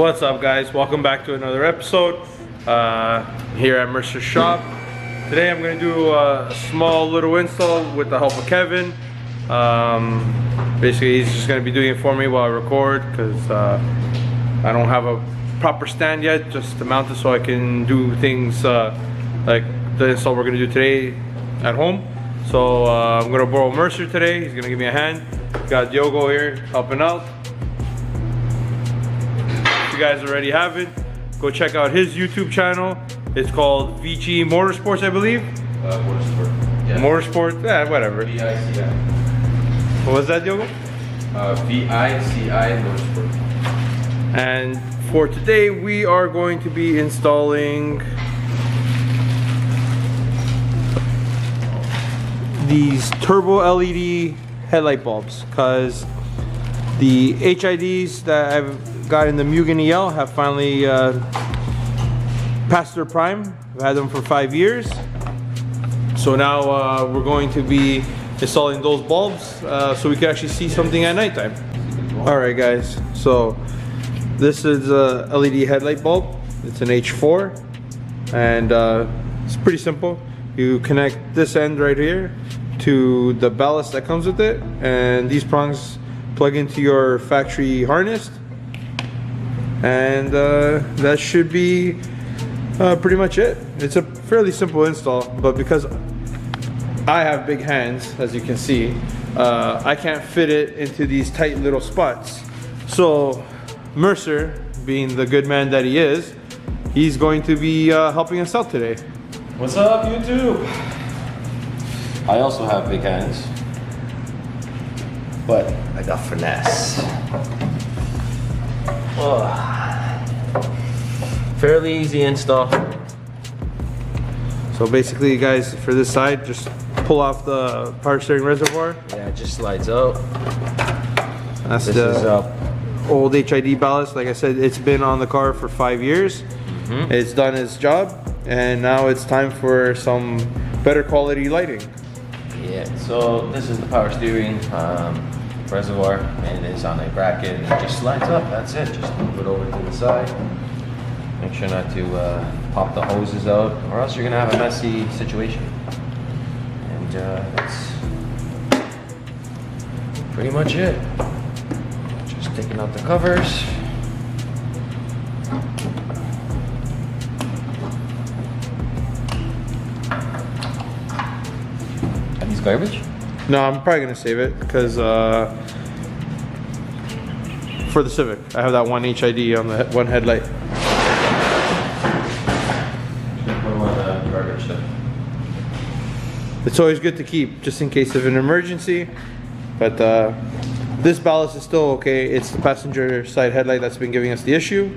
What's up, guys? Welcome back to another episode here at Mercer's shop. Today I'm going to do a small little install with the help of Kevin. Basically he's just going to be doing it for me while I record because I don't have a proper stand yet just to mount it so I can do things like the install we're going to do today at home. So I'm going to borrow Mercer today. He's going to give me a hand. Got Diogo here helping out. If you guys already have it, go check out his YouTube channel. It's called VG Motorsports, I believe. Motorsport. Yeah. Motorsport, yeah, whatever. VICI. What was that, Diogo? VICI Motorsport. And for today, we are going to be installing these turbo LED headlight bulbs, because the HIDs that I've got in the Mugen EL have finally past their prime. I've had them for 5 years. So now we're going to be installing those bulbs so we can actually see something at nighttime. Alright guys, so this is a LED headlight bulb. It's an H4 and it's pretty simple. You connect this end right here to the ballast that comes with it, and these prongs plug into your factory harness, and that should be pretty much it. It's a fairly simple install, but because I have big hands, as you can see, I can't fit it into these tight little spots. So Mercer, being the good man that he is, he's going to be helping us out today. What's up, YouTube? I also have big hands, but I got finesse. Oh. Fairly easy install. So basically, guys, for this side, just pull off the power steering reservoir. Yeah, it just slides out. That's This the is up. old HID ballast. Like I said, it's been on the car for 5 years. It's done its job, and now it's time for some better quality lighting. Yeah, so this is the power steering reservoir, and it's on a bracket, and it just slides up. That's it. Just move it over to the side. Make sure not to pop the hoses out, or else you're gonna have a messy situation. And that's pretty much it. Just taking out the covers. Are these garbage? No, I'm probably gonna save it because for the Civic, I have that one HID on the one headlight. It's always good to keep, just in case of an emergency. But this ballast is still okay. It's the passenger side headlight that's been giving us the issue.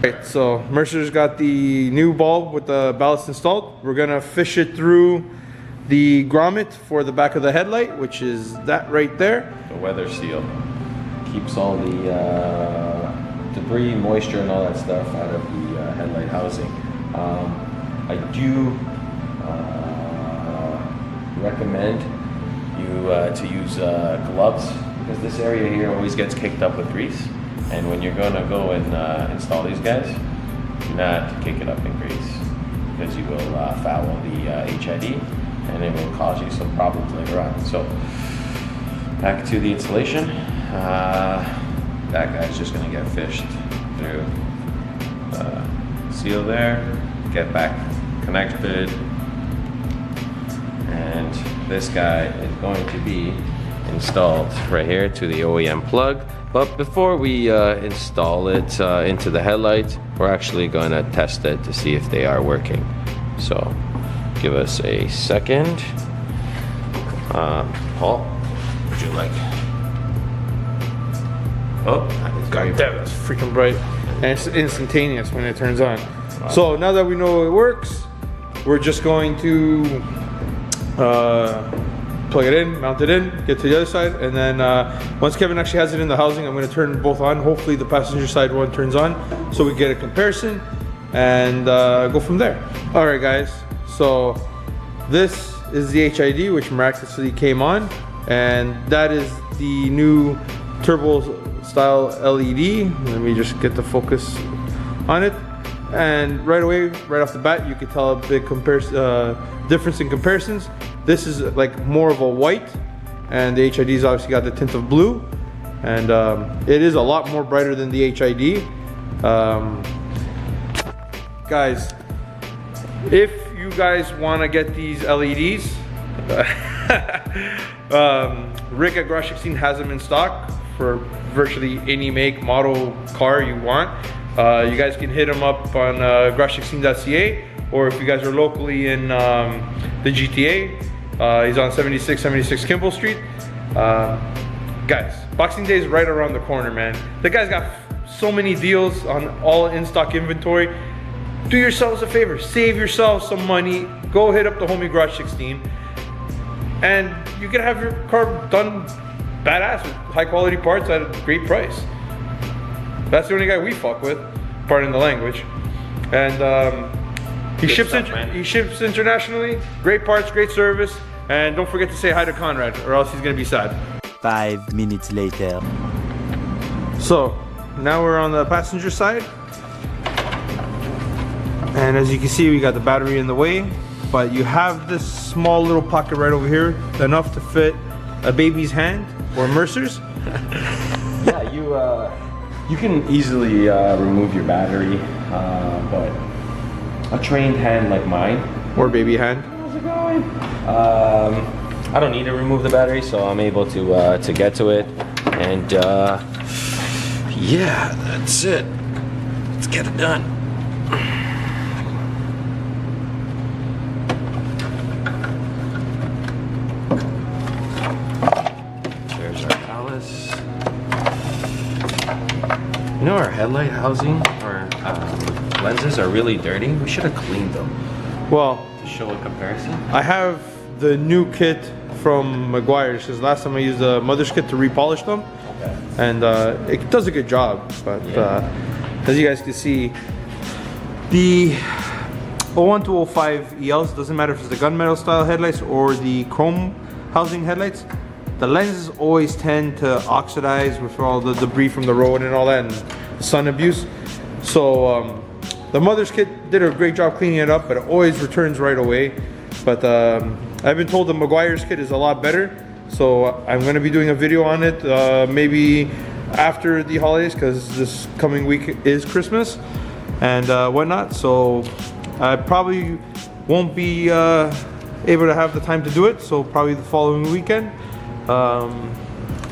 Right, so Mercer's got the new bulb with the ballast installed. We're gonna fish it through the grommet for the back of the headlight, which is that right there. The weather seal keeps all the debris, moisture, and all that stuff out of the headlight housing. I do recommend you to use gloves, because this area here always gets caked up with grease, and when you're gonna go and install these guys, do not kick it up in grease, because you will foul the HID, and it will cause you some problems later on. So back to the installation. That guy's just gonna get fished through seal there, get back connected, and this guy is going to be installed right here to the OEM plug. But before we install it into the headlight, we're actually going to test it to see if they are working. So give us a second. Paul, would you like? Oh, God damn, that's freaking bright. And it's instantaneous when it turns on. Wow. So now that we know it works, we're just going to plug it in, mount it in, get to the other side, and then once Kevin actually has it in the housing, I'm going to turn both on. Hopefully the passenger side one turns on so we get a comparison and go from there. Alright guys, so this is the HID which miraculously came on, and that is the new turbo style LED. Let me just get the focus on it. And right away, right off the bat, you can tell a big difference in comparisons. This is like more of a white, and the HID's obviously got the tint of blue. And it is a lot more brighter than the HID. Guys, if you guys want to get these LEDs, Rick at Garage 16 has them in stock for virtually any make, model, car you want. You guys can hit him up on garage16.ca, or if you guys are locally in the GTA, he's on 76 Kimball Street. Guys, Boxing Day is right around the corner, man. The guy's got so many deals on all in-stock inventory. Do yourselves a favor, save yourselves some money, go hit up the homie Garage 16, and you can have your car done badass with high quality parts at a great price. That's the only guy we fuck with, pardon the language. And he ships internationally, great parts, great service, and don't forget to say hi to Conrad or else he's gonna be sad. 5 minutes later. So now we're on the passenger side, and as you can see, we got the battery in the way, but you have this small little pocket right over here, enough to fit a baby's hand or Mercer's. Yeah, you can easily remove your battery, but a trained hand like mine, or baby hand. how's it going? I don't need to remove the battery, so I'm able to get to it, and yeah, that's it. Let's get it done. There's our Alice. You know, our headlight housing, our lenses are really dirty. We should have cleaned them Well, to show a comparison. I have the new kit from Meguiar's, because last time I used the mother's kit to repolish them, Okay. and it does a good job. But Yeah. as you guys can see, the 01 to 05 ELs, doesn't matter if it's the gunmetal style headlights or the chrome housing headlights, the lenses always tend to oxidize with all the debris from the road and all that, and the sun abuse. So the mother's kit did a great job cleaning it up, but it always returns right away. But I've been told the Meguiar's kit is a lot better, so I'm going to be doing a video on it maybe after the holidays, because this coming week is Christmas and whatnot. So I probably won't be able to have the time to do it, so probably the following weekend.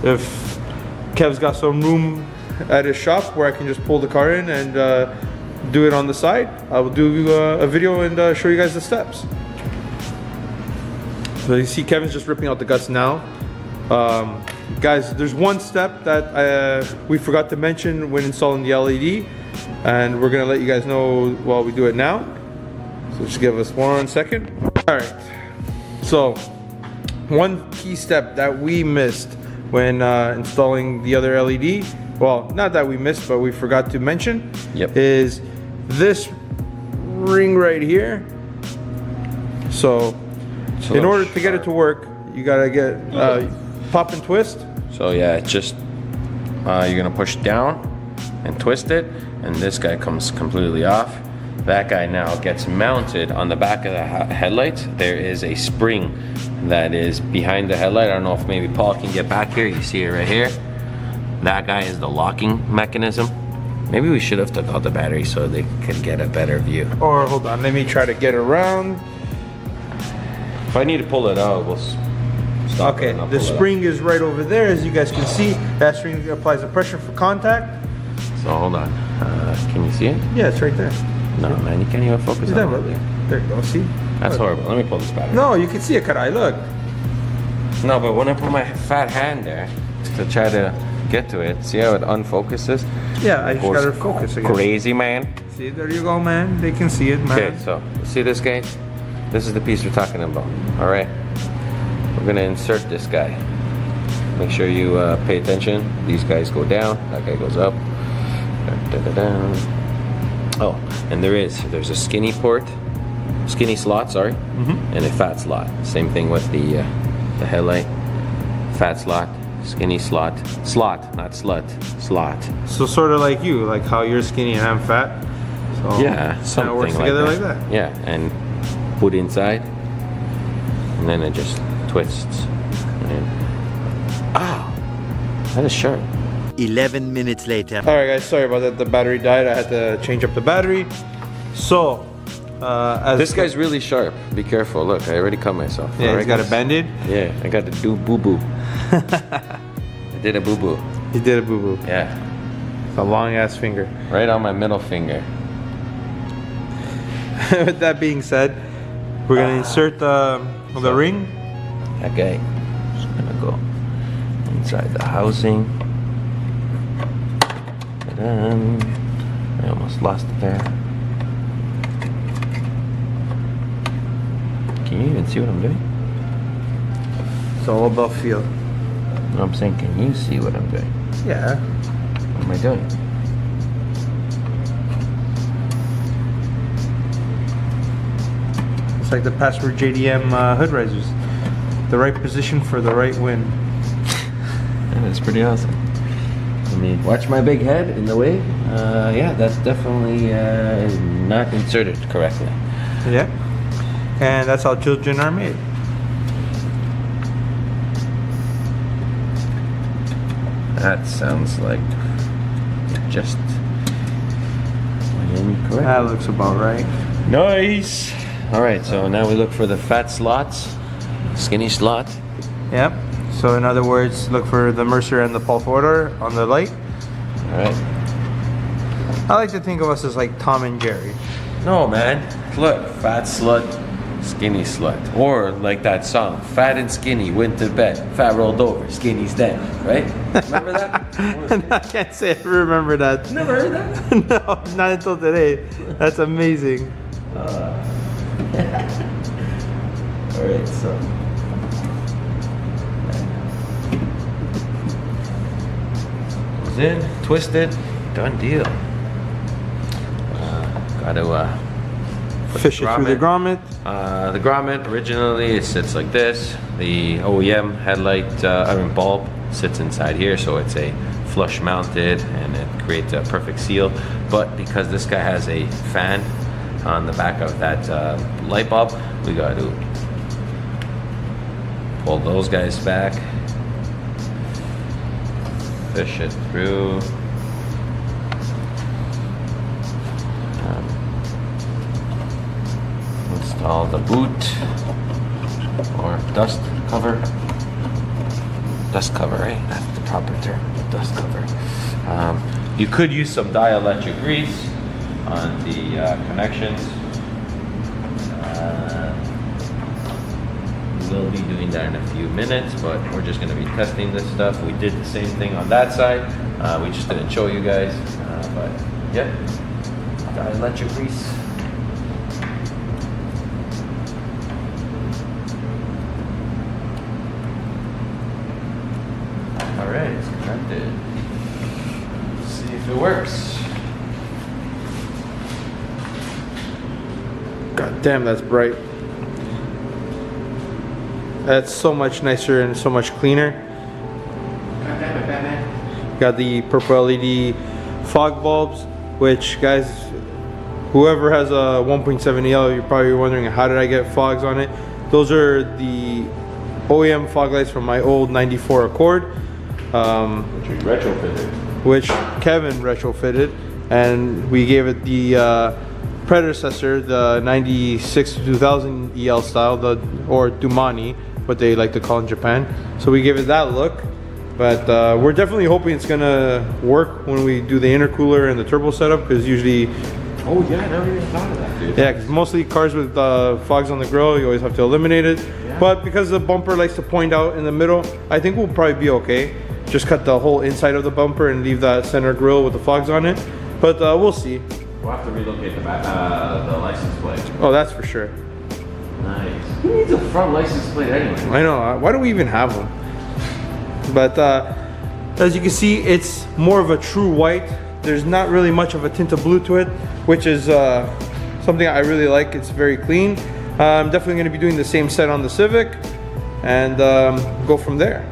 If Kev's got some room at his shop where I can just pull the car in and do it on the side, I will do a video and show you guys the steps. So you see Kevin's just ripping out the guts now. Guys, there's one step that we forgot to mention when installing the LED, and we're gonna let you guys know while we do it now. So just give us 1 second. All right, so one key step that we missed when installing the other LED, well, not that we missed, but we forgot to mention, Yep. is this ring right here. So in order to get it to work, you gotta get pop and twist. So yeah, it's just you're gonna push down and twist it, and this guy comes completely off. That guy now gets mounted on the back of the headlights. There is a spring that is behind the headlight. I don't know if maybe Paul can get back here. You see it right here. That guy is the locking mechanism. Maybe we should have took out the battery so they could get a better view. Or hold on, let me try to get around. If I need to pull it out, we'll stop. Okay, the spring is right over there, as you guys can see. That spring applies the pressure for contact. So hold on. Can you see it? Yeah, it's right there. No, man, you can't even focus Is on that it. right? There you go, see? That's horrible. Let me pull this battery. No, you can see it, Karai, look. No, but when I put my fat hand there to try to get to it, see how it unfocuses? Yeah, I just Goes gotta focus again. Crazy, man. See, there you go, man. They can see it, man. Okay, so see this, guys? This is the piece we're talking about. All right, we're gonna insert this guy. Make sure you pay attention. These guys go down. That guy goes up. Oh, and there's a skinny slot, sorry, and a fat slot. Same thing with the headlight. Fat slot, Skinny slot. Slot, not slut. Slot. So sort of like you, like how you're skinny and I'm fat. So Yeah, kind something of works together like like that. Yeah, and put inside, and then it just twists. And, that is sharp. 11 minutes later. All right, guys. Sorry about that. The battery died. I had to change up the battery. So, as This guy's really sharp. Be careful. Look, I already cut myself. yeah, Alright, he's got a guys? band-aid. Yeah, I got to do boo boo. I did a boo boo. He did a boo-boo. Yeah, It's a long-ass finger. right on my middle finger. With that being said, we're gonna insert the ring. Okay, just gonna go inside the housing. And I almost lost it there. Can you even see what I'm doing? It's all about feel. No, I'm saying, can you see what I'm doing? Yeah. What am I doing? It's like the password JDM hood risers. The right position for the right wind. That is pretty awesome. I mean, watch my big head in the way. Yeah, that's definitely not inserted correctly. Yeah. And that's how children are made. That sounds like just incorrect. That looks about right. Nice. All right, so now we look for the fat slots, skinny slot. Yep. So in other words, look for the Mercer and the Paul Fordor on the light. All right. I like to think of us as like Tom and Jerry. No, man. Look, fat slut, skinny slut. Or like that song, fat and skinny went to bed, fat rolled over, skinny's dead, right? Remember that? I can't say I remember that. Never heard that? No, not until today. That's amazing. All right, so. Goes in, twist it, done deal. Gotta Fish it through the grommet. The grommet originally it sits like this. The OEM headlight, bulb sits inside here, so it's a flush mounted and it creates a perfect seal. But because this guy has a fan on the back of that light bulb, we got to pull those guys back, fish it through. Install the boot or dust cover. Dust cover, right? That's the proper term, dust cover. You could use some dielectric grease on the connections. We'll be doing that in a few minutes, but we're just going to be testing this stuff. We did the same thing on that side. We just didn't show you guys, but yeah, dielectric grease. All right, it's connected. Let's see if it works. God damn, that's bright. That's so much nicer and so much cleaner. Got the purple LED fog bulbs, which guys, whoever has a 1.7EL, you're probably wondering how did I get fogs on it. Those are the OEM fog lights from my old 94 Accord. Which we retrofitted. Which Kevin retrofitted, and we gave it the predecessor, the 96 to 2000 EL style, or Dumani, what they like to call in Japan. So we gave it that look, but we're definitely hoping it's gonna work when we do the intercooler and the turbo setup, because usually, Oh yeah, I never even thought of that, dude. yeah, because mostly cars with fogs on the grill, you always have to eliminate it. Yeah. But because the bumper likes to point out in the middle, I think we'll probably be okay. Just cut the whole inside of the bumper and leave that center grill with the fogs on it. But we'll see. We'll have to relocate the license plate. Oh, that's for sure. Nice. Who needs a front license plate anyway? I know. Why do we even have them? But as you can see, it's more of a true white. There's not really much of a tint of blue to it, which is something I really like. It's very clean. I'm definitely going to be doing the same set on the Civic and go from there.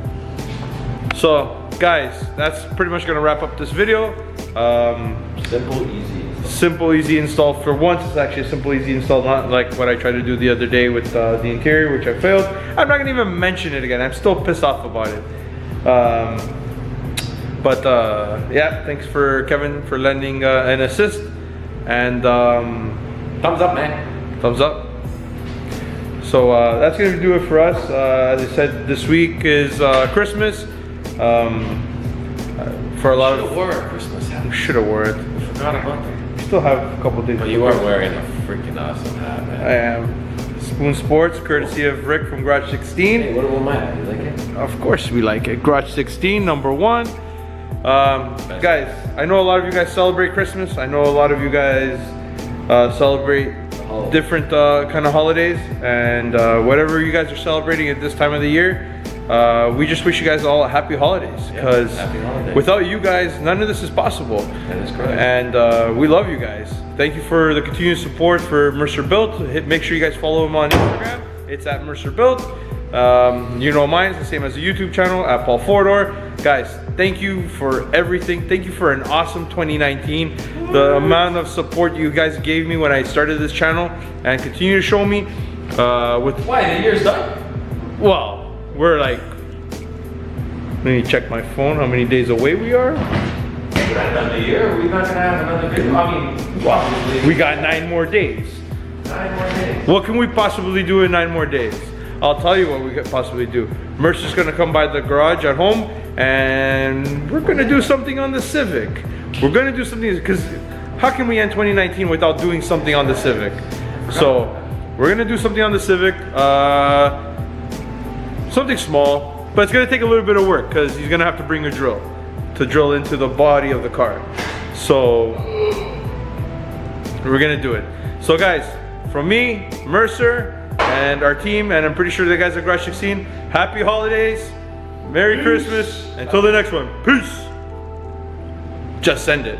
So guys, that's pretty much gonna wrap up this video. Simple, easy. Simple, easy install. For once, it's actually a simple, easy install, not like what I tried to do the other day with the interior, which I failed. I'm not gonna even mention it again. I'm still pissed off about it. Yeah, thanks for Kevin for lending an assist. And Thumbs up, man. thumbs up. So that's gonna do it for us. As I said, this week is Christmas. For a lot of wore a Christmas hat. should have wore it. Forgot about that. Still have a couple days. But you are wearing a freaking awesome hat, man. I am. Spoon Sports, courtesy of Rick from Garage 16. Hey, what about my hat? You like it? Of course we like it. Garage 16, number 1. Guys, I know a lot of you guys celebrate Christmas. I know a lot of you guys celebrate different kind of holidays. And whatever you guys are celebrating at this time of the year, we just wish you guys all a happy holidays. Because without you guys, none of this is possible. That is correct. And we love you guys. Thank you for the continued support for Mercer Built. Make sure you guys follow him on Instagram. It's at Mercer Built. You know mine's the same as the YouTube channel at Paul Fordor. Guys, thank you for everything. Thank you for an awesome 2019. The amount of support you guys gave me when I started this channel and continue to show me. Why? The year's done? Well, we're like, let me check my phone how many days away we are. We're not done the year. We're not gonna have another video. I mean, well, We got 9 more days. 9 more days. What can we possibly do in 9 more days? I'll tell you what we could possibly do. Mercer's gonna come by the garage at home and we're gonna do something on the Civic. We're gonna do something, because how can we end 2019 without doing something on the Civic? So we're gonna do something on the Civic, something small, but it's gonna take a little bit of work because he's gonna have to bring a drill to drill into the body of the car. So we're gonna do it. So guys, from me, Mercer, and our team, and I'm pretty sure the guys at Garage 16, happy holidays, Merry Christmas, until the next one, peace. Just send it.